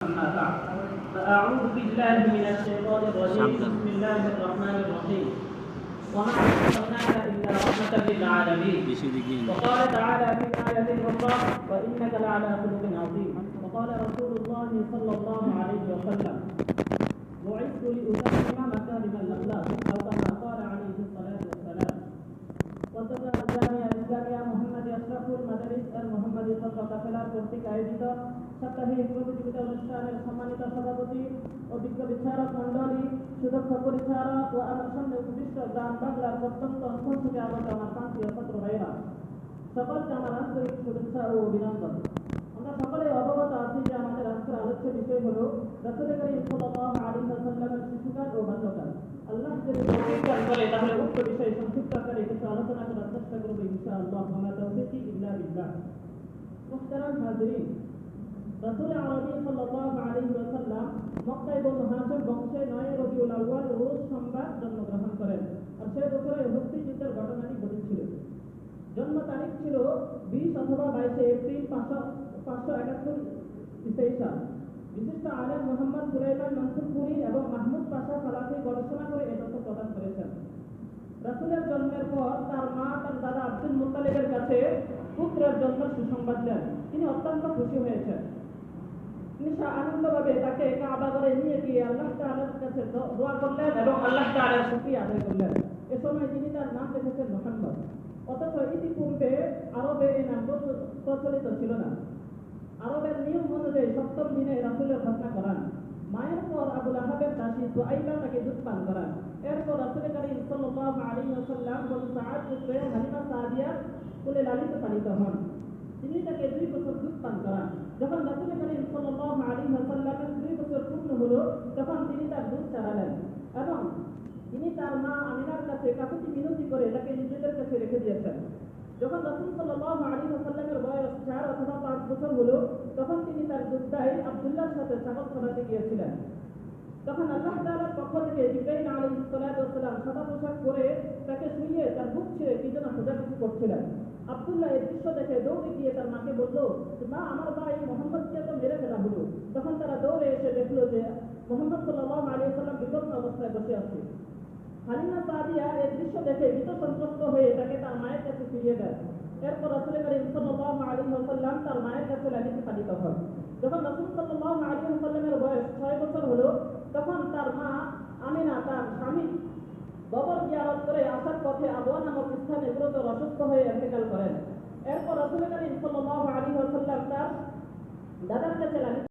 أما بعد فأعوذ بالله من الشيطان الرجيم بسم الله الرحمن الرحيم وما أرسلناك إلا رحمة للعالمين وقال تعالى في آية أخرى وإنك لعلى خلق عظيم وقال رسول الله صلى الله عليه وسلم بعثت لأتمم مكارم الأخلاق أو كما قال عليه الصلاة والسلام وصدر الجامعة الإسلامية محمد أشرف المدارس المحمد صدر কাফেলার কর্তৃক আয়োজিত সাপ্তাহিক প্রতিযোগিতা অনুষ্ঠানের সম্মানিত সভাপতি ও বিজ্ঞ বিচারক মণ্ডলী সুদক্ষ পরিচালক ও আমার সামনে উপবিষ্ট গ্রাম বাংলার প্রত্যন্ত অঞ্চল থেকে আগত আমার প্রান্তীয় ছাত্র ভাইরা সকলকে আমার আন্তরিক শুভেচ্ছা ও অভিনন্দন। আমরা সকলে অবগত আছি যে আমাদের আজকের আলোচ্য বিষয় হলো রাসূল করিম সাল্লাল্লাহু আলাইহি ওয়াসাল্লামের শিশুকাল ও বাল্যকাল। আল্লাহ যদি তৌফিক দান করে তাহলে উক্ত বিষয়ে সংক্ষিপ্ত আকারে কিছু আলোচনা করার চেষ্টা করব ইনশাআল্লাহ। ওয়া মা তাওফীকি ইল্লা বিল্লাহ। মুহতারাম হাজিরিন, রাসূল আরবী সাল্লাল্লাহু আলাইহি ওয়াসাল্লাম মক্কায় বনু হাশিম বংশে 9 রবিউল আউয়াল রোজ সোমবার জন্মগ্রহণ করেন। আর সেই বছরে উহুদ যুদ্ধের ঘটনাটি ঘটেছিল। জন্ম তারিখ ছিল 20 অথবা 22 এপ্রিল 571 ইসা সাল। বিশিষ্ট আলেম মুহাম্মদ সুলাইমান মনসুরপুরি এবং মাহমুদ পাশা ফালাফি গবেষণা করে এই তথ্য প্রদান করেছেন। রাসূলের জন্মের পর তার মা তার দাদা আব্দুল মুত্তালিবের কাছে পুত্রের জন্মের সুসংবাদ দেন। তিনি অত্যন্ত খুশি হয়েছেন। তিনি আনন্দভাবে তাকে কাবাঘরে নিয়ে গিয়ে আল্লাহ তাআলার কাছে দোয়া করলেন এবং আল্লাহ তাআলার শুকরিয়া আদায় করলেন। এ সময় তিনি তার নাম রেখেছেন মুহাম্মদ। অথচ ইতিপূর্বে আরবে এই নাম প্রচলিত ছিল না। আরবের নিয়ম অনুযায়ী সপ্তম দিনে রাসূলের খতনা করান। মায়ের পর আবু লাহাবের দাসী সুআইবা তাকে দুধ পান করান। এরপর রাসূল করিম সাল্লাল্লাহু আলাইহি ওয়াসাল্লাম বনু সাআদ পুত্র হালিমা সাদিয়া কোলে লালিত পালিত হন। তিনি তাকে 2 বছর দুধ পান করান। যখন রাসূল করিম সাল্লাল্লাহু আলাইহি ওয়াসাল্লামের 2 বছর পূর্ণ হলো তখন তিনি তার দুধ চালালেন এবং তিনি তার মা আমিনার কাছে কাকুতি মিনতি করে তাকে নিজেদের কাছে রেখে দিয়েছেন। যখন রাসূল সাল্লাল্লাহু আলাইহি ওয়াসাল্লামের বয়স 4 অথবা 5 বছর হলো তখন তিনি তার দুধদাই আব্দুল্লাহর সাথে ছাগল চড়াতে গিয়েছিলেন। তখন আল্লাহ তাআলার পক্ষ থেকে জিবরাইল আলাইহিস সালাতু ওয়াস সালাম সাদা পোশাক পরে তাকে শুইয়ে তার বুক ছেড়ে কি যেন খোঁজাখুঁজি করছিলেন। আব্দুল্লাহ এই দৃশ্য দেখে দৌড়ে গিয়ে তার মাকে বলল, মা, আমার ভাই মুহাম্মদকে তো মেরে ফেলা হলো। তখন তারা দৌড়ে এসে দেখলো যে মুহাম্মদ সাল্লাল্লাহু আলাইহি ওয়াসাল্লাম বিপন্ন অবস্থায় বসে আছে। হালিমা সাদিয়া এই দৃশ্য দেখে ভীত সন্ত্রস্ত হয়ে তাকে তার মায়ের কাছে ফিরিয়ে দেয়। এরপর রাসূল করিম সাল্লাল্লাহু আলাইহি ওয়াসাল্লাম তার মায়ের কাছে লালিত পালিত হন। যখন রাসূল সাল্লাল্লাহু আলাইহি ওয়াসাল্লামের বয়স 6 বছর হলো তখন তার মা আমিনা তার স্বামী কবর জিয়ারত করে আসার পথে আবওয়া নামক স্থানে গুরুতর অসুস্থ হয়ে ইন্তেকাল করেন। এরপর রাসূল করিম সাল্লাল্লাহু আলাইহি ওয়াসাল্লাম তার দাদার কাছে